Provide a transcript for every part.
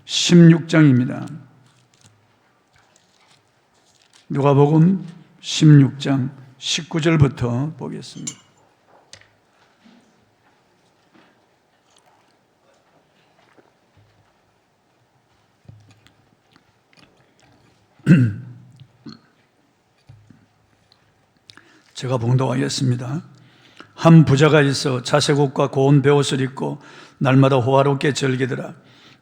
16장입니다. 누가복음 16장 19절부터 보겠습니다. 제가 봉독하겠습니다. 한 부자가 있어 자색 옷과 고운 베옷을 입고 날마다 호화롭게 즐기더라.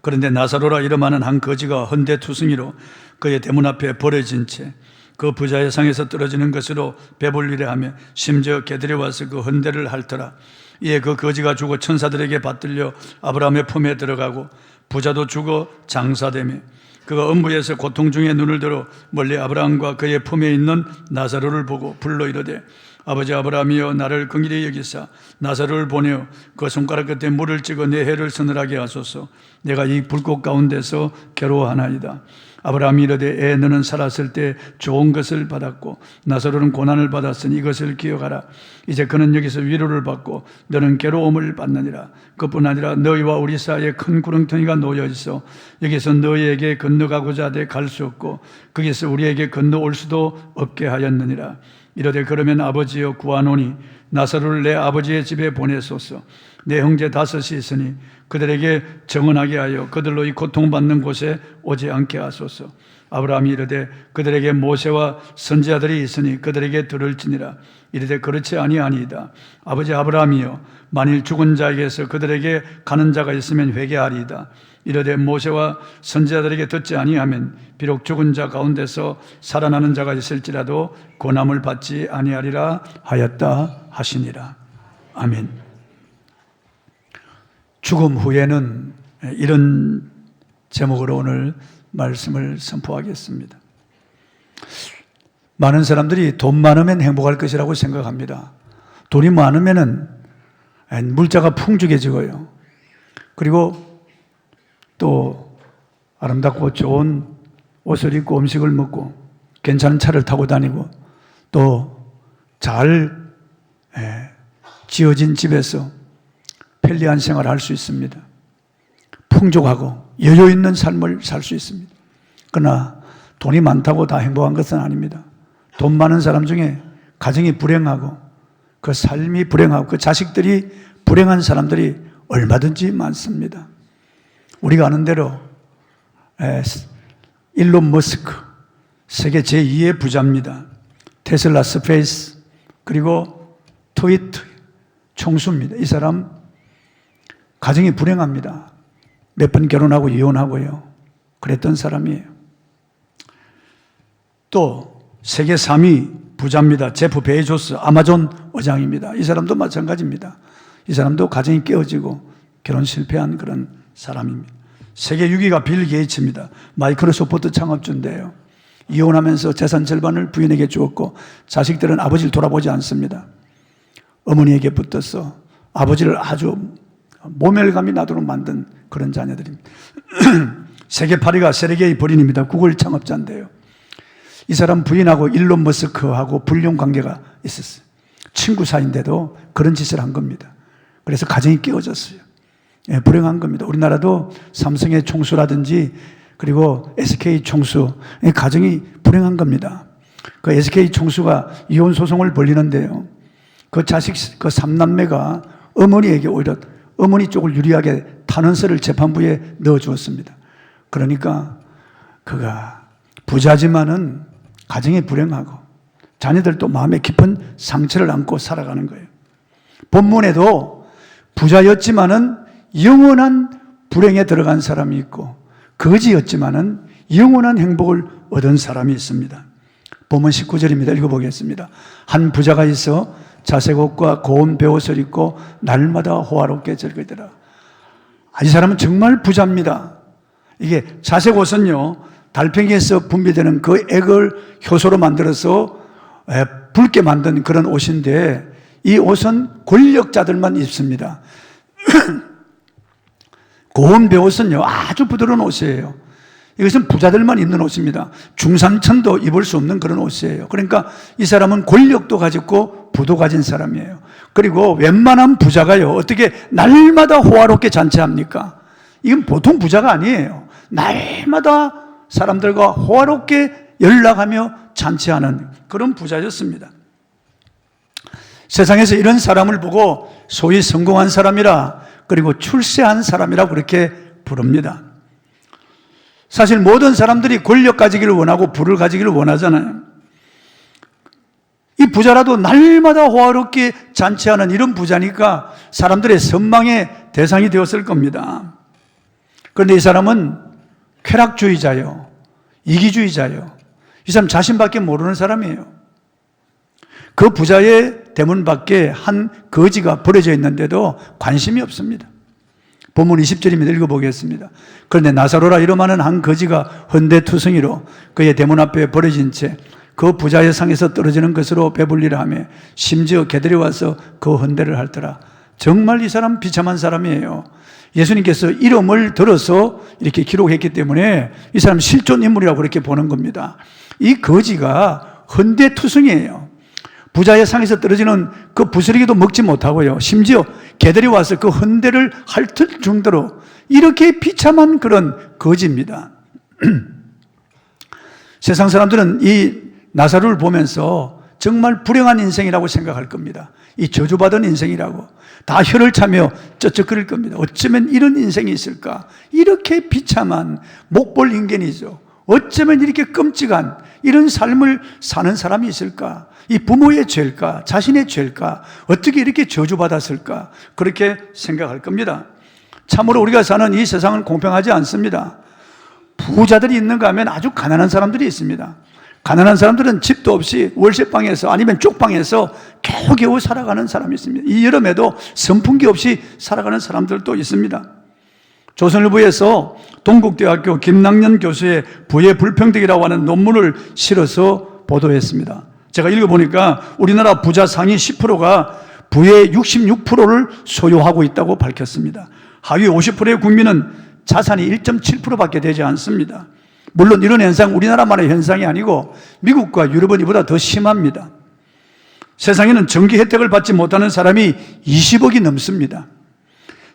그런데 나사로라 이름하는 한 거지가 헌데투성이로 그의 대문 앞에 버려진 채 그 부자의 상에서 떨어지는 것으로 배불리려 하며 심지어 개들이 와서 그 헌데를 핥더라. 이에 그 거지가 죽어 천사들에게 받들려 아브라함의 품에 들어가고 부자도 죽어 장사되며 그가 음부에서 고통 중에 눈을 들어 멀리 아브라함과 그의 품에 있는 나사로를 보고 불러 이르되 아버지 아브라함이여 나를 긍휼히 여기사 나사로를 보내어 그 손가락 끝에 물을 찍어 내 해를 서늘하게 하소서. 내가 이 불꽃 가운데서 괴로워하나이다. 아브라함이 이르되 너는 살았을 때 좋은 것을 받았고 나사로는 고난을 받았으니 이것을 기억하라. 이제 그는 여기서 위로를 받고 너는 괴로움을 받느니라. 그뿐 아니라 너희와 우리 사이에 큰 구렁텅이가 놓여 있어 여기서 너희에게 건너가고자 하되 갈 수 없고 거기서 우리에게 건너올 수도 없게 하였느니라. 이르되 그러면 아버지여 구하노니 나사로를 내 아버지의 집에 보내소서. 내 형제 5이 있으니 그들에게 정언하게 하여 그들로 이 고통받는 곳에 오지 않게 하소서. 아브라함이 이르되 그들에게 모세와 선지자들이 있으니 그들에게 들을지니라. 이르되 그렇지 아니하니이다. 아버지 아브라함이여 만일 죽은 자에게서 그들에게 가는 자가 있으면 회개하리이다. 이르되 모세와 선지자들에게 듣지 아니하면 비록 죽은 자 가운데서 살아나는 자가 있을지라도 고난을 받지 아니하리라 하였다 하시니라. 아멘. 죽음 후에는 이런 제목으로 오늘 말씀을 선포하겠습니다. 많은 사람들이 돈 많으면 행복할 것이라고 생각합니다. 돈이 많으면 물자가 풍족해지고요. 그리고 또 아름답고 좋은 옷을 입고 음식을 먹고 괜찮은 차를 타고 다니고 또 잘 지어진 집에서 편리한 생활을 할 수 있습니다. 풍족하고 여유 있는 삶을 살 수 있습니다. 그러나 돈이 많다고 다 행복한 것은 아닙니다. 돈 많은 사람 중에 가정이 불행하고 그 삶이 불행하고 그 자식들이 불행한 사람들이 얼마든지 많습니다. 우리가 아는 대로 일론 머스크 세계 제2의 부자입니다. 테슬라, 스페이스 그리고 트위터 총수입니다. 이 사람 가정이 불행합니다. 몇 번 결혼하고 이혼하고요. 그랬던 사람이에요. 또 세계 3위 부자입니다. 제프 베이조스 아마존 의장입니다. 이 사람도 마찬가지입니다. 이 사람도 가정이 깨어지고 결혼 실패한 그런 사람입니다. 세계 6위가 빌 게이츠입니다. 마이크로소프트 창업주인데요. 이혼하면서 재산 절반을 부인에게 주었고 자식들은 아버지를 돌아보지 않습니다. 어머니에게 붙어서 아버지를 아주 모멸감이 나도록 만든 그런 자녀들입니다. 세계 8위가 세르게이 브린입니다. 구글 창업자인데요. 이 사람 부인하고 일론 머스크하고 불륜 관계가 있었어요. 친구 사이인데도 그런 짓을 한 겁니다. 그래서 가정이 깨어졌어요. 불행한 겁니다. 우리나라도 삼성의 총수라든지 그리고 SK 총수 가정이 불행한 겁니다. 그 SK 총수가 이혼 소송을 벌리는데요. 그 자식 그 3남매가 어머니에게 오히려 어머니 쪽을 유리하게 탄원서를 재판부에 넣어주었습니다. 그러니까 그가 부자지만은 가정이 불행하고 자녀들도 마음에 깊은 상처를 안고 살아가는 거예요. 본문에도 부자였지만은 영원한 불행에 들어간 사람이 있고 거지였지만은 영원한 행복을 얻은 사람이 있습니다. 본문 19절입니다. 읽어보겠습니다. 한 부자가 있어 자색 옷과 고운 베옷을 입고 날마다 호화롭게 즐기더라. 이 사람은 정말 부자입니다. 이게 자색 옷은요, 달팽이에서 분비되는 그 액을 효소로 만들어서 붉게 만든 그런 옷인데 이 옷은 권력자들만 입습니다. 고운 베옷은요, 아주 부드러운 옷이에요. 이것은 부자들만 입는 옷입니다. 중산층도 입을 수 없는 그런 옷이에요. 그러니까 이 사람은 권력도 가졌고 부도 가진 사람이에요. 그리고 웬만한 부자가요, 어떻게 날마다 호화롭게 잔치합니까? 이건 보통 부자가 아니에요. 날마다 사람들과 호화롭게 연락하며 잔치하는 그런 부자였습니다. 세상에서 이런 사람을 보고 소위 성공한 사람이라, 그리고 출세한 사람이라 그렇게 부릅니다. 사실 모든 사람들이 권력 가지기를 원하고 부를 가지기를 원하잖아요. 이 부자라도 날마다 호화롭게 잔치하는 이런 부자니까 사람들의 선망의 대상이 되었을 겁니다. 그런데 이 사람은 쾌락주의자요, 이기주의자요. 이 사람 자신밖에 모르는 사람이에요. 그 부자의 대문 밖에 한 거지가 버려져 있는데도 관심이 없습니다. 본문 20절입니다. 읽어보겠습니다. 그런데 나사로라 이름하는 한 거지가 헌데투성이로 그의 대문 앞에 버려진 채 그 부자의 상에서 떨어지는 것으로 배불리라 하며 심지어 개들이 와서 그 헌데를 핥더라. 정말 이 사람 비참한 사람이에요. 예수님께서 이름을 들어서 이렇게 기록했기 때문에 이 사람 실존 인물이라고 그렇게 보는 겁니다. 이 거지가 헌데투성이에요. 부자의 상에서 떨어지는 그 부스러기도 먹지 못하고요, 심지어 개들이 와서 그 헌데를 핥을 정도로 이렇게 비참한 그런 거지입니다. 세상 사람들은 이 나사로를 보면서 정말 불행한 인생이라고 생각할 겁니다. 이 저주받은 인생이라고 다 혀를 차며 쩍쩍거릴 겁니다. 어쩌면 이런 인생이 있을까? 이렇게 비참한 목볼 인간이죠. 어쩌면 이렇게 끔찍한 이런 삶을 사는 사람이 있을까? 이 부모의 죄일까? 자신의 죄일까? 어떻게 이렇게 저주받았을까? 그렇게 생각할 겁니다. 참으로 우리가 사는 이 세상은 공평하지 않습니다. 부자들이 있는가 하면 아주 가난한 사람들이 있습니다. 가난한 사람들은 집도 없이 월세방에서 아니면 쪽방에서 겨우겨우 살아가는 사람이 있습니다. 이 여름에도 선풍기 없이 살아가는 사람들도 있습니다. 조선일보에서 동국대학교 김낙년 교수의 부의 불평등이라고 하는 논문을 실어서 보도했습니다. 제가 읽어보니까 우리나라 부자 상위 10%가 부의 66%를 소유하고 있다고 밝혔습니다. 하위 50%의 국민은 자산이 1.7%밖에 되지 않습니다. 물론 이런 현상 우리나라만의 현상이 아니고 미국과 유럽은 이보다 더 심합니다. 세상에는 전기 혜택을 받지 못하는 사람이 20억이 넘습니다.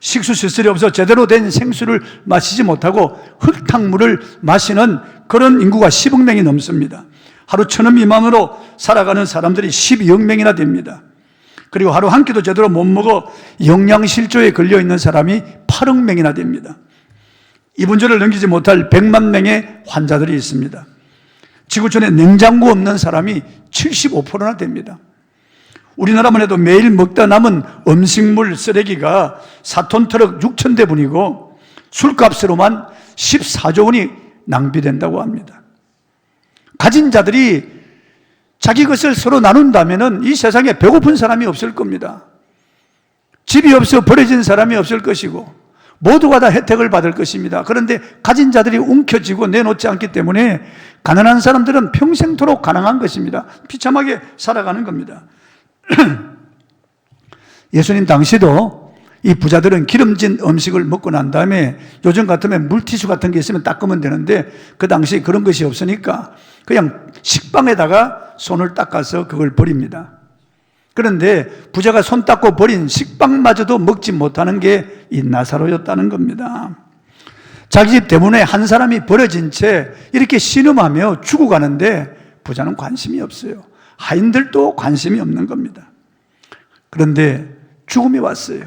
식수시설이 없어 제대로 된 생수를 마시지 못하고 흙탕물을 마시는 그런 인구가 10억 명이 넘습니다. 하루 1,000원 미만으로 살아가는 사람들이 12억 명이나 됩니다. 그리고 하루 한 끼도 제대로 못 먹어 영양실조에 걸려있는 사람이 8억 명이나 됩니다. 이분절을 넘기지 못할 100만 명의 환자들이 있습니다. 지구촌에 냉장고 없는 사람이 75%나 됩니다. 우리나라만 해도 매일 먹다 남은 음식물 쓰레기가 4톤 트럭 6,000대 분이고 술값으로만 14조 원이 낭비된다고 합니다. 가진 자들이 자기 것을 서로 나눈다면 이 세상에 배고픈 사람이 없을 겁니다. 집이 없어 버려진 사람이 없을 것이고 모두가 다 혜택을 받을 것입니다. 그런데 가진 자들이 움켜쥐고 내놓지 않기 때문에 가난한 사람들은 평생토록 가난한 것입니다. 비참하게 살아가는 겁니다. 예수님 당시도 이 부자들은 기름진 음식을 먹고 난 다음에 요즘 같으면 물티슈 같은 게 있으면 닦으면 되는데 그 당시 그런 것이 없으니까 그냥 식빵에다가 손을 닦아서 그걸 버립니다. 그런데 부자가 손 닦고 버린 식빵마저도 먹지 못하는 게 이 나사로였다는 겁니다. 자기 집 대문에 한 사람이 버려진 채 이렇게 신음하며 죽어가는데 부자는 관심이 없어요. 하인들도 관심이 없는 겁니다. 그런데 죽음이 왔어요.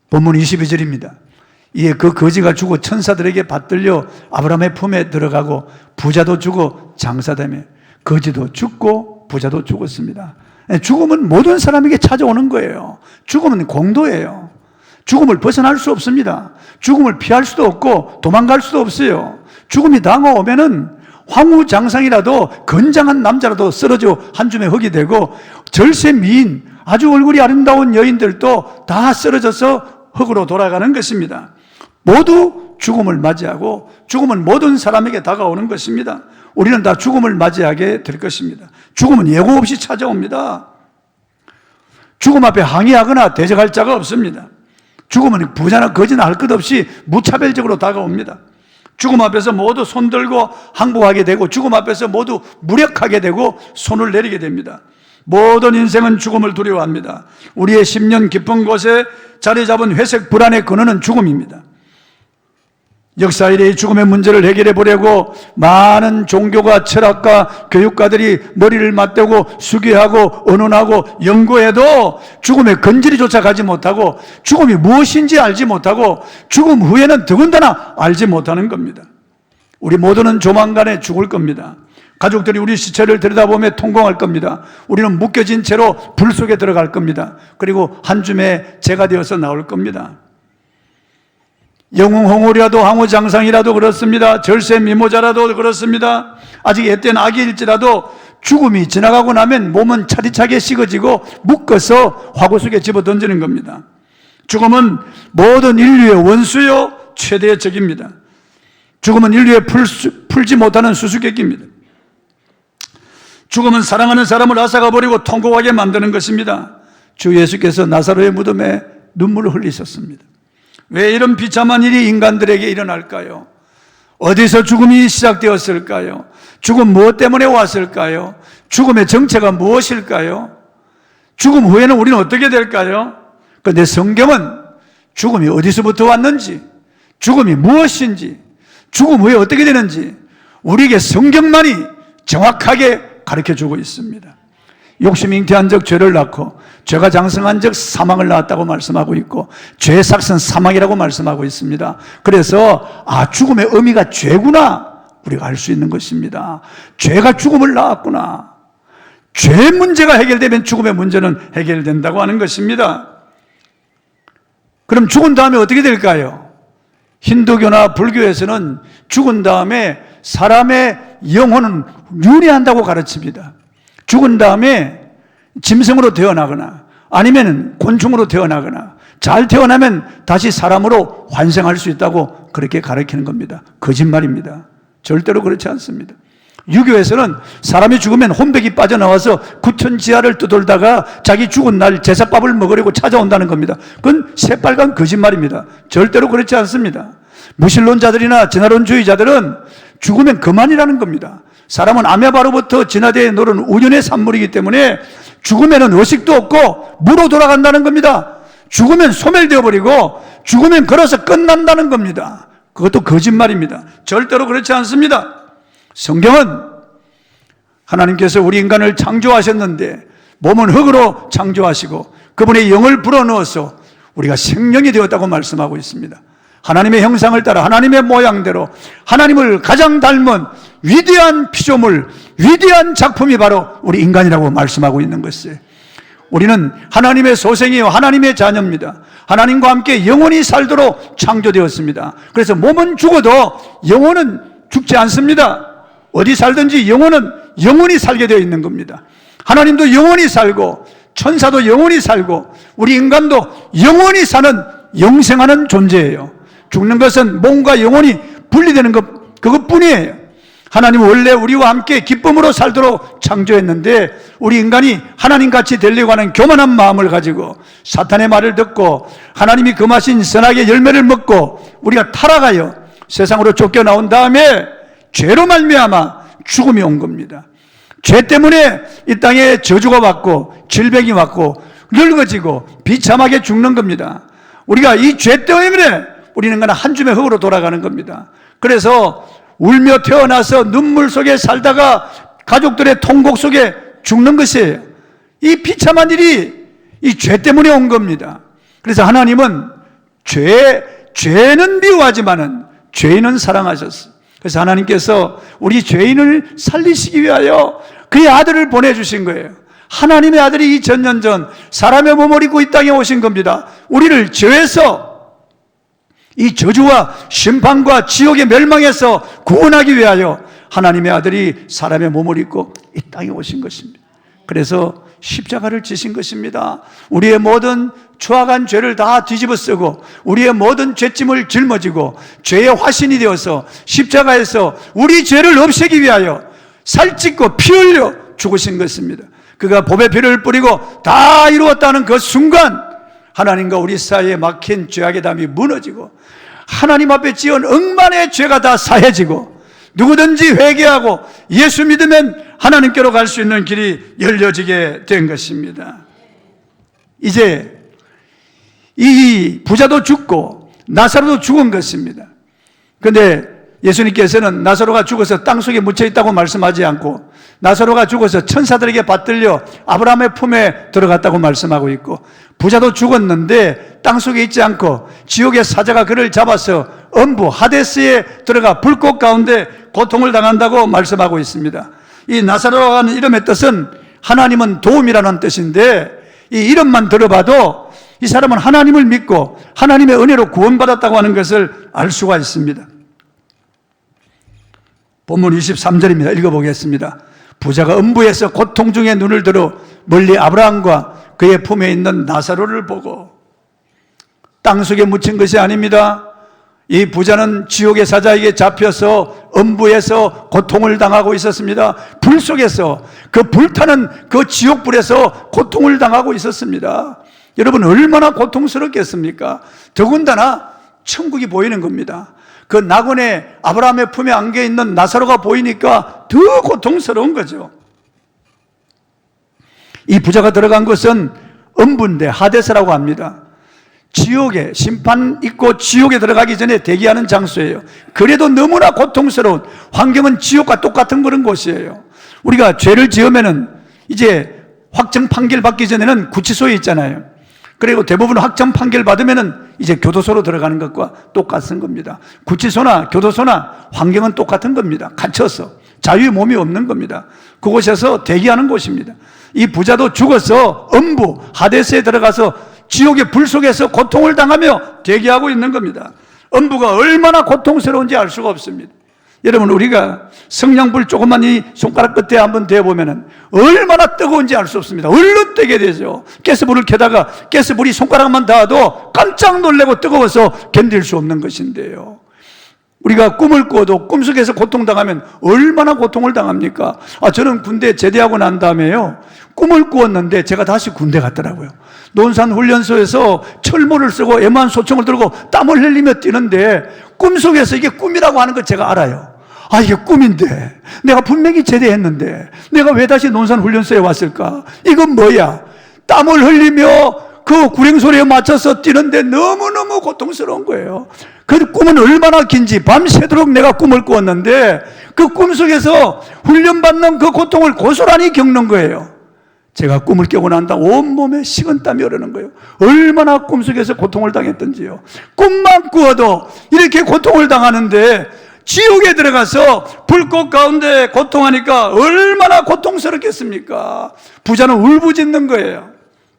본문 22절입니다. 이에 그 거지가 죽어 천사들에게 받들려 아브라함의 품에 들어가고 부자도 죽어 장사되며 거지도 죽고 부자도 죽었습니다. 죽음은 모든 사람에게 찾아오는 거예요. 죽음은 공도예요. 죽음을 벗어날 수 없습니다. 죽음을 피할 수도 없고 도망갈 수도 없어요. 죽음이 다가오면은 황후장상이라도 건장한 남자라도 쓰러져 한 줌의 흙이 되고 절세 미인 아주 얼굴이 아름다운 여인들도 다 쓰러져서 흙으로 돌아가는 것입니다. 모두 죽음을 맞이하고 죽음은 모든 사람에게 다가오는 것입니다. 우리는 다 죽음을 맞이하게 될 것입니다. 죽음은 예고 없이 찾아옵니다. 죽음 앞에 항의하거나 대적할 자가 없습니다. 죽음은 부자나 거지나 할 것 없이 무차별적으로 다가옵니다. 죽음 앞에서 모두 손들고 항복하게 되고 죽음 앞에서 모두 무력하게 되고 손을 내리게 됩니다. 모든 인생은 죽음을 두려워합니다. 우리의 10년 깊은 곳에 자리 잡은 회색 불안의 근원은 죽음입니다. 역사 이래 죽음의 문제를 해결해 보려고 많은 종교가 철학가 교육가들이 머리를 맞대고 수기하고 언론하고 연구해도 죽음의 근질조차 가지 못하고 죽음이 무엇인지 알지 못하고 죽음 후에는 더군다나 알지 못하는 겁니다. 우리 모두는 조만간에 죽을 겁니다. 가족들이 우리 시체를 들여다보며 통곡할 겁니다. 우리는 묶여진 채로 불 속에 들어갈 겁니다. 그리고 한 줌의 재가 되어서 나올 겁니다. 영웅홍오리라도 항우장상이라도 그렇습니다. 절세 미모자라도 그렇습니다. 아직 앳된 아기일지라도 죽음이 지나가고 나면 몸은 차디차게 식어지고 묶어서 화구 속에 집어던지는 겁니다. 죽음은 모든 인류의 원수요 최대의 적입니다. 죽음은 인류의 풀지 못하는 수수께끼입니다. 죽음은 사랑하는 사람을 앗아가 버리고 통곡하게 만드는 것입니다. 주 예수께서 나사로의 무덤에 눈물을 흘리셨습니다. 왜 이런 비참한 일이 인간들에게 일어날까요? 어디서 죽음이 시작되었을까요? 죽음 무엇 때문에 왔을까요? 죽음의 정체가 무엇일까요? 죽음 후에는 우리는 어떻게 될까요? 그런데 성경은 죽음이 어디서부터 왔는지, 죽음이 무엇인지, 죽음 후에 어떻게 되는지 우리에게 성경만이 정확하게 가르쳐주고 있습니다. 욕심 잉태한 적 죄를 낳고 죄가 장성한 적 사망을 낳았다고 말씀하고 있고 죄의 삭은 사망이라고 말씀하고 있습니다. 그래서 죽음의 의미가 죄구나 우리가 알 수 있는 것입니다. 죄가 죽음을 낳았구나. 죄 문제가 해결되면 죽음의 문제는 해결된다고 하는 것입니다. 그럼 죽은 다음에 어떻게 될까요? 힌두교나 불교에서는 죽은 다음에 사람의 영혼은 윤회한다고 가르칩니다. 죽은 다음에 짐승으로 태어나거나 아니면 곤충으로 태어나거나 잘 태어나면 다시 사람으로 환생할 수 있다고 그렇게 가르치는 겁니다. 거짓말입니다. 절대로 그렇지 않습니다. 유교에서는 사람이 죽으면 혼백이 빠져나와서 구천지하를 떠돌다가 자기 죽은 날 제사밥을 먹으려고 찾아온다는 겁니다. 그건 새빨간 거짓말입니다. 절대로 그렇지 않습니다. 무신론자들이나 진화론주의자들은 죽으면 그만이라는 겁니다. 사람은 아메바로부터 진화되어 노른 우연의 산물이기 때문에 죽으면 의식도 없고 무로 돌아간다는 겁니다. 죽으면 소멸되어 버리고 죽으면 걸어서 끝난다는 겁니다. 그것도 거짓말입니다. 절대로 그렇지 않습니다. 성경은 하나님께서 우리 인간을 창조하셨는데 몸은 흙으로 창조하시고 그분의 영을 불어넣어서 우리가 생명이 되었다고 말씀하고 있습니다. 하나님의 형상을 따라 하나님의 모양대로 하나님을 가장 닮은 위대한 피조물, 위대한 작품이 바로 우리 인간이라고 말씀하고 있는 것이에요. 우리는 하나님의 소생이요 하나님의 자녀입니다. 하나님과 함께 영원히 살도록 창조되었습니다. 그래서 몸은 죽어도 영혼은 죽지 않습니다. 어디 살든지 영혼은 영원히 살게 되어 있는 겁니다. 하나님도 영원히 살고 천사도 영원히 살고 우리 인간도 영원히 사는 영생하는 존재예요. 죽는 것은 몸과 영혼이 분리되는 것 그것뿐이에요. 하나님은 원래 우리와 함께 기쁨으로 살도록 창조했는데 우리 인간이 하나님같이 되려고 하는 교만한 마음을 가지고 사탄의 말을 듣고 하나님이 금하신 선악의 열매를 먹고 우리가 타락하여 세상으로 쫓겨나온 다음에 죄로 말미암아 죽음이 온 겁니다. 죄 때문에 이 땅에 저주가 왔고 질병이 왔고 늙어지고 비참하게 죽는 겁니다. 우리가 이 죄 때문에 우리는 인간은 한 줌의 흙으로 돌아가는 겁니다. 그래서 울며 태어나서 눈물 속에 살다가 가족들의 통곡 속에 죽는 것이에요. 이 비참한 일이 이 죄 때문에 온 겁니다. 그래서 하나님은 죄는 미워하지만은 죄인은 사랑하셨어요. 그래서 하나님께서 우리 죄인을 살리시기 위하여 그의 아들을 보내주신 거예요. 하나님의 아들이 2000년 전 사람의 몸을 입고 이 땅에 오신 겁니다. 우리를 죄에서 이 저주와 심판과 지옥의 멸망에서 구원하기 위하여 하나님의 아들이 사람의 몸을 입고 이 땅에 오신 것입니다. 그래서 십자가를 지신 것입니다. 우리의 모든 추악한 죄를 다 뒤집어 쓰고 우리의 모든 죄짐을 짊어지고 죄의 화신이 되어서 십자가에서 우리 죄를 없애기 위하여 살찢고 피 흘려 죽으신 것입니다. 그가 보배 피를 뿌리고 다 이루었다는 그 순간 하나님과 우리 사이에 막힌 죄악의 담이 무너지고 하나님 앞에 지은 억만의 죄가 다 사해지고 누구든지 회개하고 예수 믿으면 하나님께로 갈 수 있는 길이 열려지게 된 것입니다. 이제 이 부자도 죽고 나사로도 죽은 것입니다. 그런데 예수님께서는 나사로가 죽어서 땅속에 묻혀 있다고 말씀하지 않고 나사로가 죽어서 천사들에게 받들려 아브라함의 품에 들어갔다고 말씀하고 있고, 부자도 죽었는데 땅속에 있지 않고 지옥의 사자가 그를 잡아서 음부 하데스에 들어가 불꽃 가운데 고통을 당한다고 말씀하고 있습니다. 이 나사로라고 하는 이름의 뜻은 하나님은 도움이라는 뜻인데, 이 이름만 들어봐도 이 사람은 하나님을 믿고 하나님의 은혜로 구원받았다고 하는 것을 알 수가 있습니다. 본문 23절입니다. 읽어보겠습니다. 부자가 음부에서 고통 중에 눈을 들어 멀리 아브라함과 그의 품에 있는 나사로를 보고, 땅속에 묻힌 것이 아닙니다. 이 부자는 지옥의 사자에게 잡혀서 음부에서 고통을 당하고 있었습니다. 불 속에서, 그 불타는 그 지옥불에서 고통을 당하고 있었습니다. 여러분, 얼마나 고통스럽겠습니까? 더군다나 천국이 보이는 겁니다. 그 낙원에 아브라함의 품에 안겨 있는 나사로가 보이니까 더 고통스러운 거죠. 이 부자가 들어간 것은 음부인데 하데스라고 합니다. 지옥에, 심판 있고 지옥에 들어가기 전에 대기하는 장소예요. 그래도 너무나 고통스러운, 환경은 지옥과 똑같은 그런 곳이에요. 우리가 죄를 지으면은 이제 확정 판결 받기 전에는 구치소에 있잖아요. 그리고 대부분 확정 판결 받으면은 이제 교도소로 들어가는 것과 똑같은 겁니다. 구치소나 교도소나 환경은 똑같은 겁니다. 갇혀서 자유의 몸이 없는 겁니다. 그곳에서 대기하는 곳입니다. 이 부자도 죽어서 음부 하데스에 들어가서 지옥의 불 속에서 고통을 당하며 대기하고 있는 겁니다. 음부가 얼마나 고통스러운지 알 수가 없습니다. 여러분, 우리가 성냥불 조금만 이 손가락 끝에 한번 대보면은 얼마나 뜨거운지 알 수 없습니다. 얼른 뜨게 되죠. 가스불을 켜다가 가스불이 손가락만 닿아도 깜짝 놀라고 뜨거워서 견딜 수 없는 것인데요. 우리가 꿈을 꾸어도 꿈속에서 고통당하면 얼마나 고통을 당합니까? 저는 군대 제대하고 난 다음에요, 꿈을 꾸었는데 제가 다시 군대 갔더라고요. 논산훈련소에서 철모를 쓰고 애만 소총을 들고 땀을 흘리며 뛰는데 꿈속에서 이게 꿈이라고 하는 걸 제가 알아요. 이게 꿈인데 내가 분명히 제대했는데 내가 왜 다시 논산훈련소에 왔을까? 이건 뭐야? 땀을 흘리며 그 구랭소리에 맞춰서 뛰는데 너무너무 고통스러운 거예요. 그 꿈은 얼마나 긴지 밤새도록 내가 꿈을 꾸었는데 그 꿈속에서 훈련받는 그 고통을 고스란히 겪는 거예요. 제가 꿈을 깨고 난다 온몸에 식은땀이 흐르는 거예요. 얼마나 꿈속에서 고통을 당했던지요. 꿈만 꾸어도 이렇게 고통을 당하는데 지옥에 들어가서 불꽃 가운데 고통하니까 얼마나 고통스럽겠습니까? 부자는 울부짖는 거예요.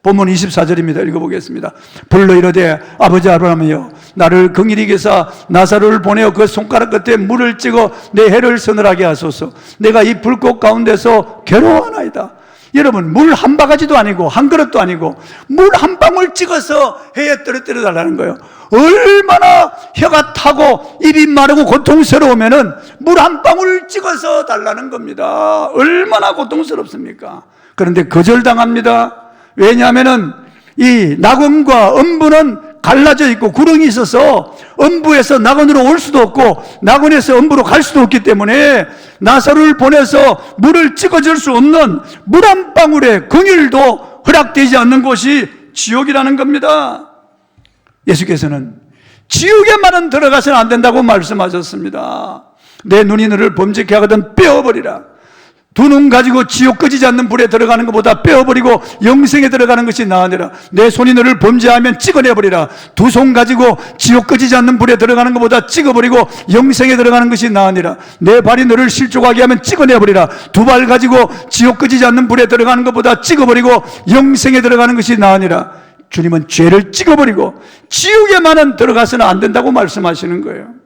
본문 24절입니다. 읽어보겠습니다. 불러 이르되 아버지 아브라함이여, 나를 긍휼히 여기사 나사로를 보내어 그 손가락 끝에 물을 찍어 내 해를 서늘하게 하소서. 내가 이 불꽃 가운데서 괴로워하나이다. 여러분, 물 한 바가지도 아니고 한 그릇도 아니고 물 한 방울 찍어서 해에 떨어뜨려 달라는 거예요. 얼마나 혀가 타고 입이 마르고 고통스러우면은 물 한 방울 찍어서 달라는 겁니다. 얼마나 고통스럽습니까? 그런데 거절당합니다. 왜냐하면은 이 낙원과 음부는 갈라져 있고 구렁이 있어서 음부에서 낙원으로 올 수도 없고 낙원에서 음부로 갈 수도 없기 때문에 나사로를 보내서 물을 찍어줄 수 없는 물 한 방울의 긍휼도 허락되지 않는 곳이 지옥이라는 겁니다. 예수께서는 지옥에만은 들어가서는 안 된다고 말씀하셨습니다. 내 눈이 너를 범죄케 하거든 빼어버리라. 두 눈 가지고 지옥 꺼지지 않는 불에 들어가는 것보다 빼어버리고 영생에 들어가는 것이 나으니라. 내 손이 너를 범죄하면 찍어내버리라. 두 손 가지고 지옥 꺼지지 않는 불에 들어가는 것보다 찍어버리고 영생에 들어가는 것이 나으니라. 내 발이 너를 실족하게 하면 찍어내버리라. 두 발 가지고 지옥 꺼지지 않는 불에 들어가는 것보다 찍어버리고 영생에 들어가는 것이 나으니라. 주님은 죄를 찍어버리고 지옥에만은 들어가서는 안 된다고 말씀하시는 거예요.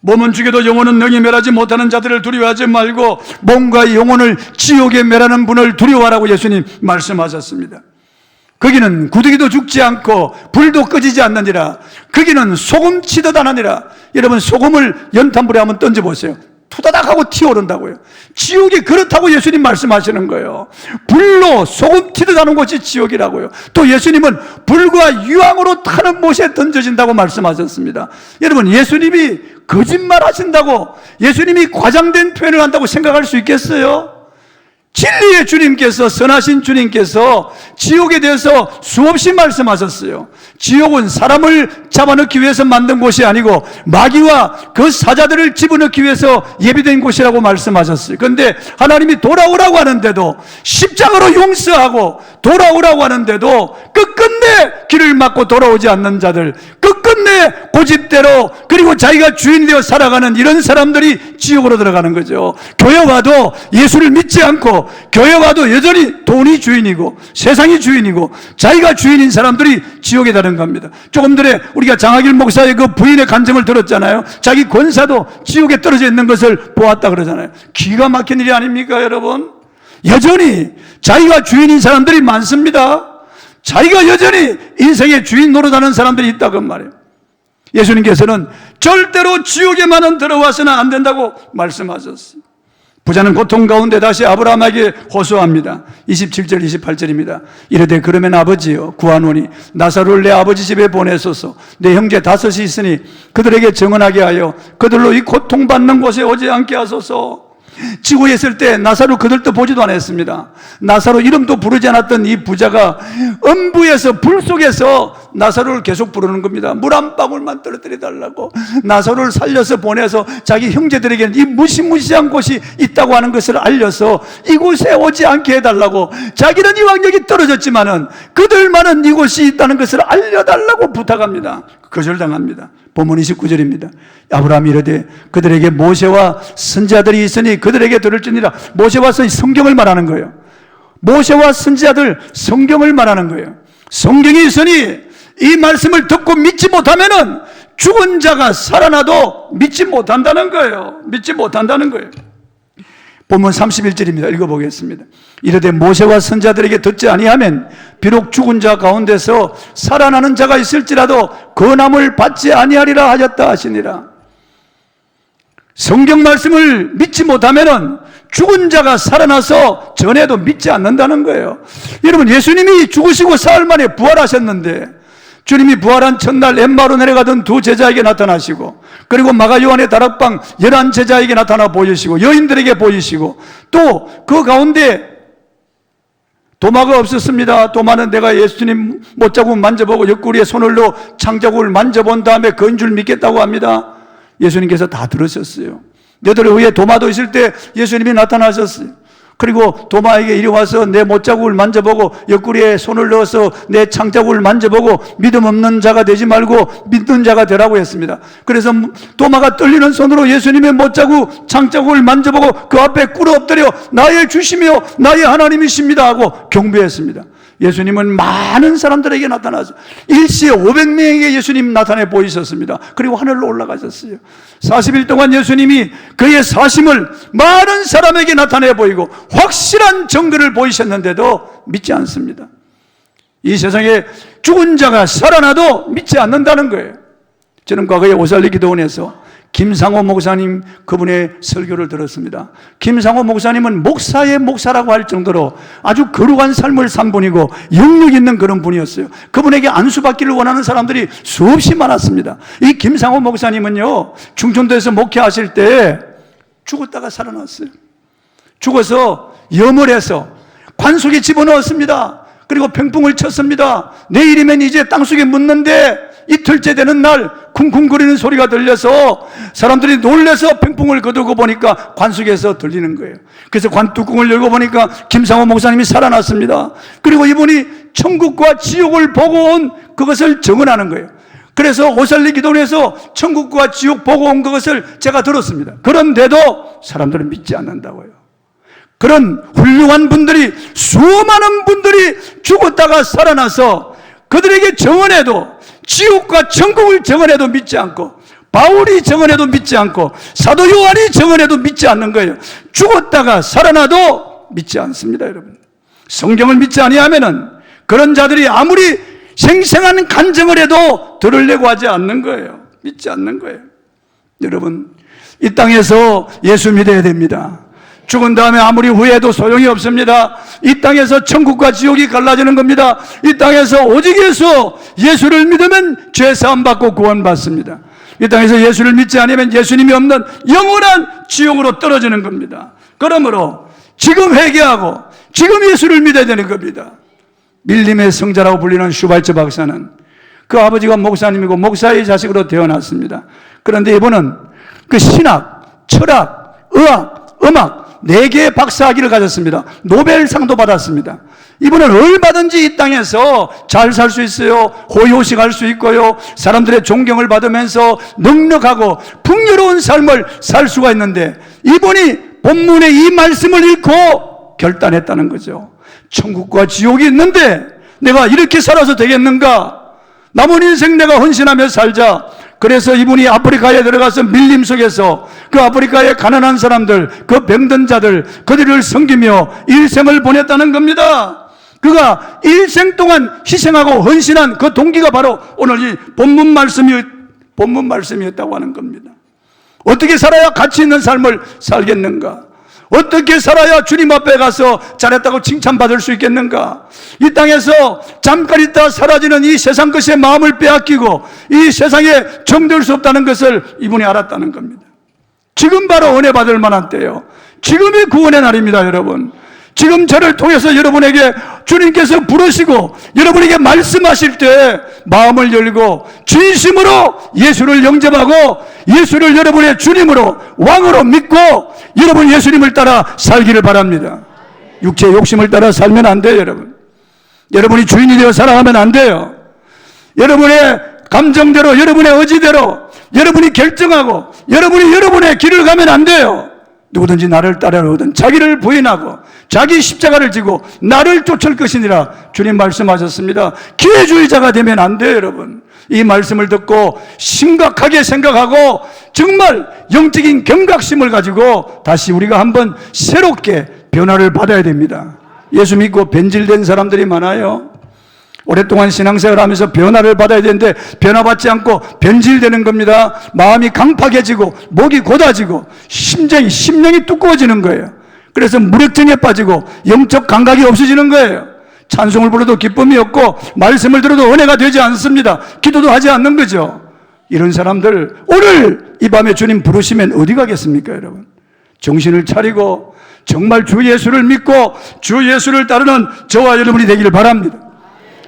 몸은 죽여도 영혼은 능히 멸하지 못하는 자들을 두려워하지 말고 몸과 영혼을 지옥에 멸하는 분을 두려워하라고 예수님 말씀하셨습니다. 거기는 구더기도 죽지 않고 불도 꺼지지 않느니라. 거기는 소금 치듯 하느니라. 여러분, 소금을 연탄불에 한번 던져보세요. 투다닥 하고 튀어오른다고요. 지옥이 그렇다고 예수님 말씀하시는 거예요. 불로 소금 튀듯 하는 곳이 지옥이라고요. 또 예수님은 불과 유황으로 타는 못에 던져진다고 말씀하셨습니다. 여러분, 예수님이 거짓말 하신다고, 예수님이 과장된 표현을 한다고 생각할 수 있겠어요? 진리의 주님께서, 선하신 주님께서 지옥에 대해서 수없이 말씀하셨어요. 지옥은 사람을 잡아넣기 위해서 만든 곳이 아니고 마귀와 그 사자들을 집어넣기 위해서 예비된 곳이라고 말씀하셨어요. 그런데 하나님이 돌아오라고 하는데도, 십자가로 용서하고 돌아오라고 하는데도 끝끝내 길을 막고 돌아오지 않는 자들, 끝끝내 고집대로, 그리고 자기가 주인이 되어 살아가는 이런 사람들이 지옥으로 들어가는 거죠. 교회 와도 예수를 믿지 않고, 교회 와도 여전히 돈이 주인이고 세상이 주인이고 자기가 주인인 사람들이 지옥에 다른 겁니다. 조금 전에 우리가 장학일 목사의 그 부인의 간증을 들었잖아요. 자기 권사도 지옥에 떨어져 있는 것을 보았다 그러잖아요. 기가 막힌 일이 아닙니까, 여러분? 여전히 자기가 주인인 사람들이 많습니다. 자기가 여전히 인생의 주인 노릇하는 사람들이 있다고 말이에요. 예수님께서는 절대로 지옥에만은 들어와서는 안 된다고 말씀하셨어요. 부자는 고통 가운데 다시 아브라함에게 호소합니다. 27절 28절입니다. 이르되 그러면 아버지여 구하노니 나사로를 내 아버지 집에 보내소서. 내 형제 다섯이 있으니 그들에게 정언하게 하여 그들로 이 고통받는 곳에 오지 않게 하소서. 지구에 있을 때 나사로 그들도 보지도 않았습니다. 나사로 이름도 부르지 않았던 이 부자가 음부에서, 불 속에서 나사로를 계속 부르는 겁니다. 물 한 방울만 떨어뜨려 달라고. 나사로를 살려서 보내서 자기 형제들에게는 이 무시무시한 곳이 있다고 하는 것을 알려서 이곳에 오지 않게 해달라고. 자기는 이왕 떨어졌지만은 그들만은 이곳이 있다는 것을 알려달라고 부탁합니다. 거절당합니다. 본문 29절입니다. 아브라함이 이르되 그들에게 모세와 선지자들이 있으니 그들에게 들을지니라. 모세와 성경을 말하는 거예요. 모세와 선지자들, 성경을 말하는 거예요. 성경이 있으니 이 말씀을 듣고 믿지 못하면은 죽은 자가 살아나도 믿지 못한다는 거예요. 믿지 못한다는 거예요. 본문 31절입니다. 읽어보겠습니다. 이르되 모세와 선지자들에게 듣지 아니하면 비록 죽은 자 가운데서 살아나는 자가 있을지라도 건함을 받지 아니하리라 하셨다 하시니라. 성경 말씀을 믿지 못하면은 죽은 자가 살아나서 전에도 믿지 않는다는 거예요. 여러분, 예수님이 죽으시고 사흘 만에 부활하셨는데, 주님이 부활한 첫날 엠마로 내려가던 두 제자에게 나타나시고, 그리고 마가 요한의 다락방 11제자에게 나타나 보이시고, 여인들에게 보이시고, 또 그 가운데 도마가 없었습니다. 도마는 내가 예수님 못자국 만져보고 옆구리에 손을 넣어 창자국을 만져본 다음에 그인 줄 믿겠다고 합니다. 예수님께서 다 들으셨어요. 너희들 위에 도마도 있을 때 예수님이 나타나셨어요. 그리고 도마에게 이리 와서 내 못자국을 만져보고 옆구리에 손을 넣어서 내 창자국을 만져보고 믿음 없는 자가 되지 말고 믿는 자가 되라고 했습니다. 그래서 도마가 떨리는 손으로 예수님의 못자국, 창자국을 만져보고 그 앞에 꿇어 엎드려 나의 주시며 나의 하나님이십니다 하고 경배했습니다. 예수님은 많은 사람들에게 나타나서 일시에 500명에게 예수님 나타내 보이셨습니다. 그리고 하늘로 올라가셨어요. 40일 동안 예수님이 그의 사심을 많은 사람에게 나타내 보이고 확실한 증거를 보이셨는데도 믿지 않습니다. 이 세상에 죽은 자가 살아나도 믿지 않는다는 거예요. 저는 과거에 오살리 기도원에서 김상호 목사님, 그분의 설교를 들었습니다. 김상호 목사님은 목사의 목사라고 할 정도로 아주 거룩한 삶을 산 분이고 영력 있는 그런 분이었어요. 그분에게 안수받기를 원하는 사람들이 수없이 많았습니다. 이 김상호 목사님은요, 충청도에서 목회하실 때 죽었다가 살아났어요. 죽어서 염을 해서 관 속에 집어넣었습니다. 그리고 팽풍을 쳤습니다. 내일이면 이제 땅속에 묻는데 이틀째 되는 날 쿵쿵거리는 소리가 들려서 사람들이 놀라서 팽풍을 거두고 보니까 관 속에서 들리는 거예요. 그래서 관 뚜껑을 열고 보니까 김상호 목사님이 살아났습니다. 그리고 이분이 천국과 지옥을 보고 온 그것을 증언하는 거예요. 그래서 오살리 기도원에서 천국과 지옥 보고 온 그것을 제가 들었습니다. 그런데도 사람들은 믿지 않는다고요. 그런 훌륭한 분들이, 수많은 분들이 죽었다가 살아나서 그들에게 증언해도, 지옥과 천국을 증언해도 믿지 않고, 바울이 증언해도 믿지 않고, 사도 요한이 증언해도 믿지 않는 거예요. 죽었다가 살아나도 믿지 않습니다, 여러분. 성경을 믿지 아니하면은 그런 자들이 아무리 생생한 간증을 해도 들으려고 하지 않는 거예요. 믿지 않는 거예요. 여러분, 이 땅에서 예수 믿어야 됩니다. 죽은 다음에 아무리 후회해도 소용이 없습니다. 이 땅에서 천국과 지옥이 갈라지는 겁니다. 이 땅에서 오직 예수를 믿으면 죄 사함 받고 구원 받습니다. 이 땅에서 예수를 믿지 않으면 예수님이 없는 영원한 지옥으로 떨어지는 겁니다. 그러므로 지금 회개하고 지금 예수를 믿어야 되는 겁니다. 밀림의 성자라고 불리는 슈발츠 박사는 그 아버지가 목사님이고 목사의 자식으로 태어났습니다. 그런데 이분은 그 신학, 철학, 의학, 음악 4개의 박사학위를 가졌습니다. 노벨상도 받았습니다. 이분은 얼마든지 이 땅에서 잘 살 수 있어요. 호의호식 할 수 있고요. 사람들의 존경을 받으면서 넉넉하고 풍요로운 삶을 살 수가 있는데 이분이 본문의 이 말씀을 읽고 결단했다는 거죠. 천국과 지옥이 있는데 내가 이렇게 살아서 되겠는가? 남은 인생 내가 헌신하며 살자. 그래서 이분이 아프리카에 들어가서 밀림 속에서 그 아프리카의 가난한 사람들, 그 병든 자들, 그들을 섬기며 일생을 보냈다는 겁니다. 그가 일생 동안 희생하고 헌신한 그 동기가 바로 오늘 이 본문 말씀이었다고 하는 겁니다. 어떻게 살아야 가치 있는 삶을 살겠는가? 어떻게 살아야 주님 앞에 가서 잘했다고 칭찬받을 수 있겠는가? 이 땅에서 잠깐 있다 사라지는 이 세상 것에 마음을 빼앗기고 이 세상에 정들 수 없다는 것을 이분이 알았다는 겁니다. 지금 바로 은혜 받을 만한 때요. 지금이 구원의 날입니다, 여러분. 지금 저를 통해서 여러분에게 주님께서 부르시고 여러분에게 말씀하실 때 마음을 열고 진심으로 예수를 영접하고 예수를 여러분의 주님으로 왕으로 믿고 여러분 예수님을 따라 살기를 바랍니다. 육체의 욕심을 따라 살면 안 돼요, 여러분. 여러분이 주인이 되어 살아가면 안 돼요. 여러분의 감정대로, 여러분의 의지대로 여러분이 결정하고 여러분의 길을 가면 안 돼요. 누구든지 나를 따르거든 자기를 부인하고 자기 십자가를 지고 나를 쫓을 것이니라 주님 말씀하셨습니다. 기회주의자가 되면 안 돼요, 여러분. 이 말씀을 듣고 심각하게 생각하고 정말 영적인 경각심을 가지고 다시 우리가 한번 새롭게 변화를 받아야 됩니다. 예수 믿고 변질된 사람들이 많아요. 오랫동안 신앙생활을 하면서 변화를 받아야 되는데 변화받지 않고 변질되는 겁니다. 마음이 강팍해지고 목이 곧아지고 심령이 두꺼워지는 거예요. 그래서 무력증에 빠지고 영적 감각이 없어지는 거예요. 찬송을 불러도 기쁨이 없고 말씀을 들어도 은혜가 되지 않습니다. 기도도 하지 않는 거죠. 이런 사람들 오늘 이 밤에 주님 부르시면 어디 가겠습니까, 여러분? 정신을 차리고 정말 주 예수를 믿고 주 예수를 따르는 저와 여러분이 되기를 바랍니다.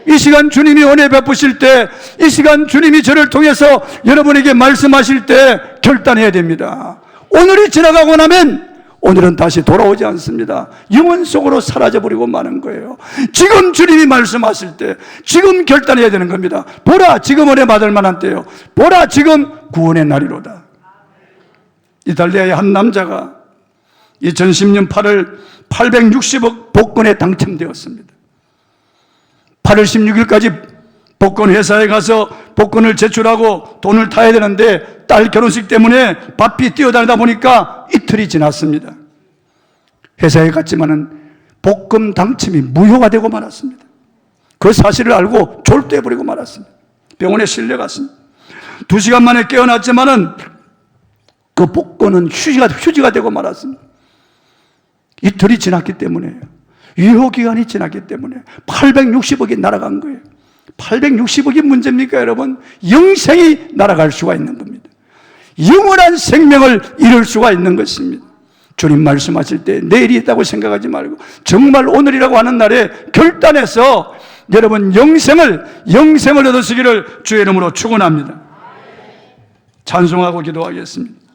이 시간 주님이 은혜 베푸실 때, 이 시간 주님이 저를 통해서 여러분에게 말씀하실 때 결단해야 됩니다. 오늘이 지나가고 나면 오늘은 다시 돌아오지 않습니다. 영원 속으로 사라져버리고 마는 거예요. 지금 주님이 말씀하실 때 지금 결단해야 되는 겁니다. 보라, 지금 은혜 받을 만한 때요. 보라, 지금 구원의 날이로다. 이탈리아의 한 남자가 2010년 8월 860억 복권에 당첨되었습니다. 8월 16일까지 복권 회사에 가서 복권을 제출하고 돈을 타야 되는데 딸 결혼식 때문에 바삐 뛰어다니다 보니까 이틀이 지났습니다. 회사에 갔지만은 복권 당첨이 무효가 되고 말았습니다. 그 사실을 알고 졸도해버리고 말았습니다. 병원에 실려갔습니다. 2시간 만에 깨어났지만은 그 복권은 휴지가 되고 말았습니다. 이틀이 지났기 때문에요. 유효기간이 지났기 때문에 860억이 날아간 거예요. 860억이 문제입니까, 여러분? 영생이 날아갈 수가 있는 겁니다. 영원한 생명을 잃을 수가 있는 것입니다. 주님 말씀하실 때 내일이 있다고 생각하지 말고 정말 오늘이라고 하는 날에 결단해서 여러분 영생을 얻으시기를 주의 이름으로 축원합니다. 찬송하고 기도하겠습니다.